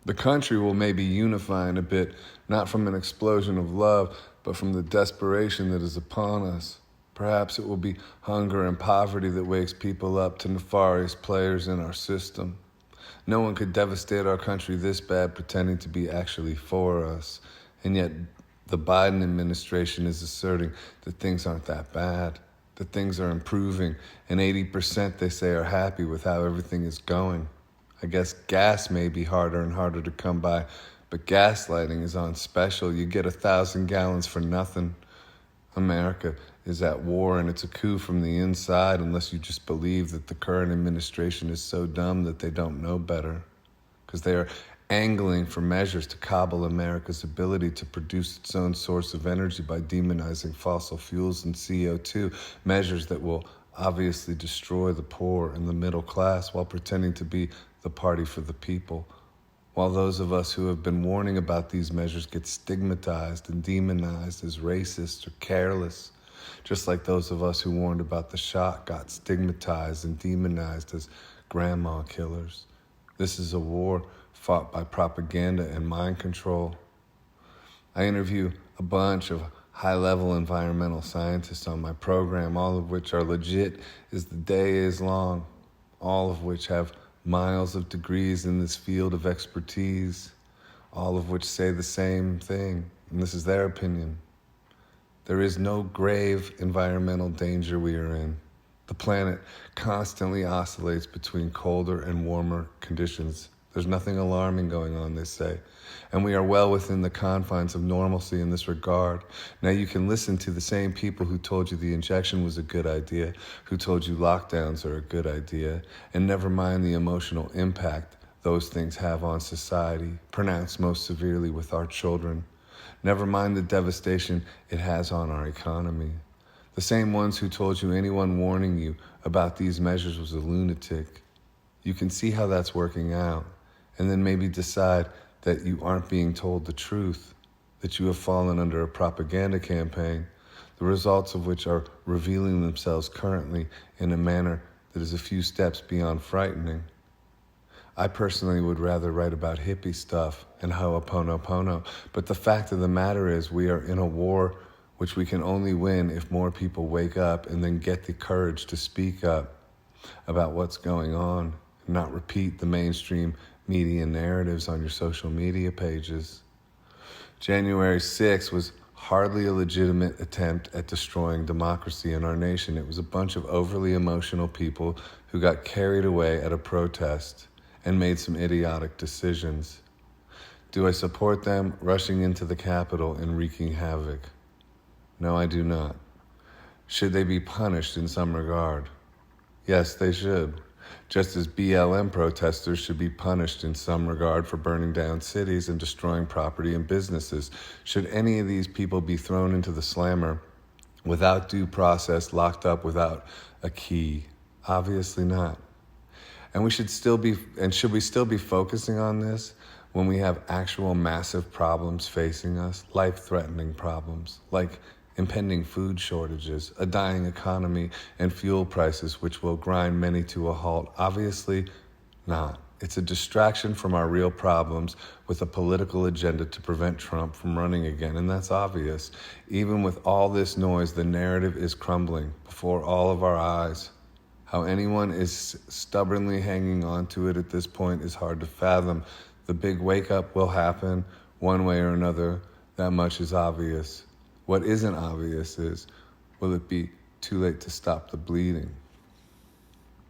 The country will maybe unify in a bit, not from an explosion of love, but from the desperation that is upon us. Perhaps it will be hunger and poverty that wakes people up to nefarious players in our system. No one could devastate our country this bad pretending to be actually for us. And yet the Biden administration is asserting that things aren't that bad, that things are improving, and 80% they say are happy with how everything is going. I guess gas may be harder and harder to come by, but gaslighting is on special. You get 1,000 gallons for nothing. America is at war, and it's a coup from the inside unless you just believe that the current administration is so dumb that they don't know better. Because they are angling for measures to cobble America's ability to produce its own source of energy by demonizing fossil fuels and CO2, measures that will obviously destroy the poor and the middle class while pretending to be the party for the people. While those of us who have been warning about these measures get stigmatized and demonized as racist or careless, just like those of us who warned about the shot got stigmatized and demonized as grandma killers. This is a war fought by propaganda and mind control. I interview a bunch of high-level environmental scientists on my program, all of which are legit as the day is long, all of which have miles of degrees in this field of expertise, all of which say the same thing, and this is their opinion. There is no grave environmental danger we are in. The planet constantly oscillates between colder and warmer conditions. There's nothing alarming going on, they say, and we are well within the confines of normalcy in this regard. Now you can listen to the same people who told you the injection was a good idea, who told you lockdowns are a good idea, and never mind the emotional impact those things have on society, pronounced most severely with our children. Never mind the devastation it has on our economy. The same ones who told you anyone warning you about these measures was a lunatic. You can see how that's working out, and then maybe decide that you aren't being told the truth, that you have fallen under a propaganda campaign, the results of which are revealing themselves currently in a manner that is a few steps beyond frightening. I personally would rather write about hippie stuff and Ho'oponopono, but the fact of the matter is we are in a war which we can only win if more people wake up and then get the courage to speak up about what's going on and not repeat the mainstream media narratives on your social media pages. January 6th was hardly a legitimate attempt at destroying democracy in our nation. It was a bunch of overly emotional people who got carried away at a protest and made some idiotic decisions. Do I support them rushing into the Capitol and wreaking havoc? No, I do not. Should they be punished in some regard? Yes, they should. Just as BLM protesters should be punished in some regard for burning down cities and destroying property and businesses. Should any of these people be thrown into the slammer without due process, locked up without a key? Obviously not. And should we still be focusing on this when we have actual massive problems facing us, life-threatening problems, like impending food shortages, a dying economy, and fuel prices which will grind many to a halt? Obviously not. It's a distraction from our real problems with a political agenda to prevent Trump from running again, and that's obvious. Even with all this noise, the narrative is crumbling before all of our eyes. How anyone is stubbornly hanging on to it at this point is hard to fathom. The big wake-up will happen one way or another. That much is obvious. What isn't obvious is, will it be too late to stop the bleeding?